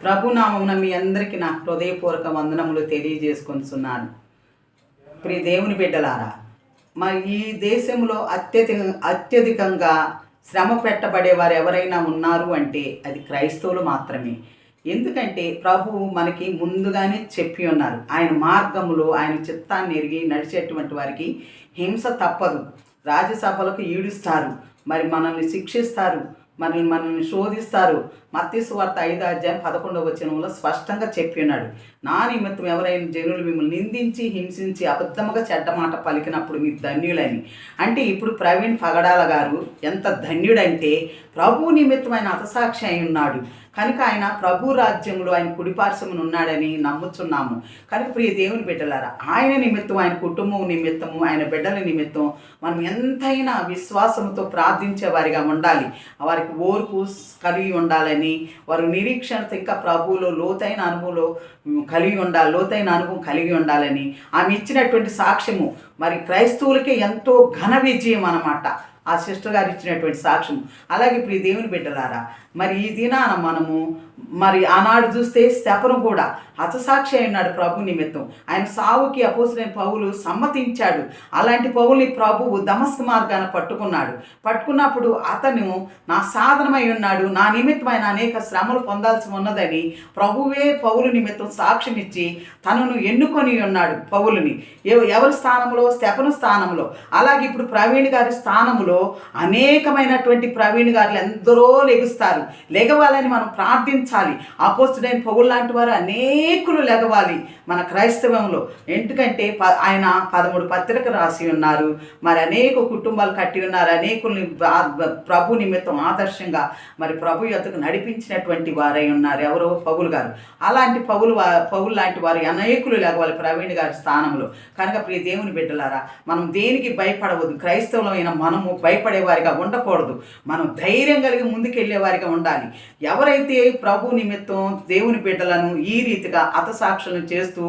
ప్రభునామమున మీ అందరికీ నా హృదయపూర్వక వందనములు తెలియజేసుకొనిచున్నాను. ప్రియ దేవుని బిడ్డలారా, మరి ఈ దేశంలో అత్యధికంగా శ్రమ పెట్టబడేవారు ఎవరైనా ఉన్నారు అంటే అది క్రైస్తవులు మాత్రమే. ఎందుకంటే ప్రభువు మనకి ముందుగానే చెప్పి ఉన్నారు, ఆయన మార్గములో ఆయన చిత్తాన్ని ఎరిగి నడిచేటువంటి వారికి హింస తప్పదు. రాజ్యసభలకు ఈడుస్తారు, మరి మనల్ని శిక్షిస్తారు, మనల్ని శోధిస్తారు. మత్తయి సువార్త 5:11 స్పష్టంగా చెప్పి ఉన్నాడు, నా నిమిత్తం ఎవరైనా జనులు మిమ్మల్ని నిందించి హింసించి అబద్ధముగా చెడ్డ మాట పలికినప్పుడు మీరు ధన్యులని. అంటే ఇప్పుడు ప్రవీణ్ పగడాల గారు ఎంత ధన్యుడంటే ప్రభు నిమిత్తం ఆయన హతసాక్షి అయి ఉన్నాడు కనుక ఆయన ప్రభు రాజ్యంలో ఆయన కుడిపార్శ్వమున ఉన్నాడని నమ్ముచున్నాము. కనుక ప్రియ దేవుని బిడ్డలారా, ఆయన నిమిత్తం, ఆయన కుటుంబం నిమిత్తము, ఆయన బిడ్డల నిమిత్తం మనం ఎంతైనా విశ్వాసంతో ప్రార్థించే వారిగా ఉండాలి. వారికి ఓర్పు కలిగి ఉండాలని, వారు నిరీక్షణతో ఇంకా ప్రభువులో లోతైన అనుభవం కలిగి ఉండాలని ఆమె ఇచ్చినటువంటి సాక్ష్యము మరి క్రైస్తవులకే ఎంతో ఘన విజయం అన్నమాట. ఆ సిస్టర్ గారు ఇచ్చినటువంటి సాక్ష్యం. అలాగే ఇప్పుడు దేవుని బిడ్డలారా, మరి ఈ దినాన మనము మరి ఆనాడు చూస్తే స్తెఫను కూడా హతసాక్షి అయినాడు ప్రభు నిమిత్తం. ఆయన సావుకి అపోస్తలుడైన పౌలు సమ్మతించాడు. అలాంటి పౌలుని ప్రభువు దమస్కు మార్గాన పట్టుకున్నప్పుడు అతను నా సాధనమై ఉన్నాడు, నా నిమిత్తం ఆయన అనేక శ్రమలు పొందాల్సి ఉన్నదని ప్రభువే పౌలు నిమిత్తం సాక్ష్యం ఇచ్చి తనను ఎన్నుకొని ఉన్నాడు. పౌలుని ఎవరి స్థానంలో? స్తెఫను స్థానంలో. అలాగే ఇప్పుడు ప్రవీణ్ గారి స్థానంలో అనేకమైనటువంటి ప్రవీణ్ గారులు ఎందరో లెగవాలని మనం ప్రార్థించాలి. అపోస్తలుడైన పౌలు లాంటి వారు అనేకులు లెగవాలి మన క్రైస్తవంలో. ఎందుకంటే ఆయన 13 పత్రిక రాసి ఉన్నారు, మరి అనేక కుటుంబాలు కట్టి ఉన్నారు, అనేకుల్ని ప్రభు నిమిత్తం ఆదర్శంగా మరి ప్రభు యొద్దకు నడిపించినటువంటి వారై ఉన్నారు. ఎవరో పౌలు గారు. అలాంటి పౌలు లాంటి వారు అనేకులు లెగవాలి ప్రవీణ్ గారి స్థానంలో. కనుక ప్రియ దేవుని బిడ్డలారా, మనం దేనికి భయపడవద్దు. క్రైస్తవులైన మనము భయపడేవారిగా ఉండకూడదు. మనం ధైర్యం కలిగి ముందుకెళ్ళే వారిగా ఉండాలి. ఎవరైతే ప్రభు నిమిత్తం దేవుని బిడ్డలను ఈ రీతిగా హతసాక్షులను చేస్తూ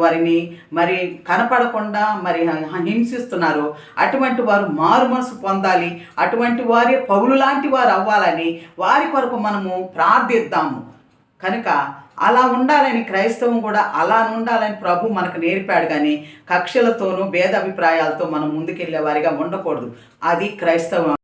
వారిని మరి కనపడకుండా మరి హింసిస్తున్నారో అటువంటి వారు మారు మనసు పొందాలి. అటువంటి వారే పౌలు లాంటి వారు అవ్వాలని వారి కొరకు మనము ప్రార్థిద్దాము. కనుక అలా ఉండాలని, క్రైస్తవం కూడా అలా ఉండాలని ప్రభు మనకు నేర్పాడు. కానీ కక్షలతోనూ భేదాభిప్రాయాలతో మనం ముందుకెళ్ళే వారిగా ఉండకూడదు. అది క్రైస్తవం.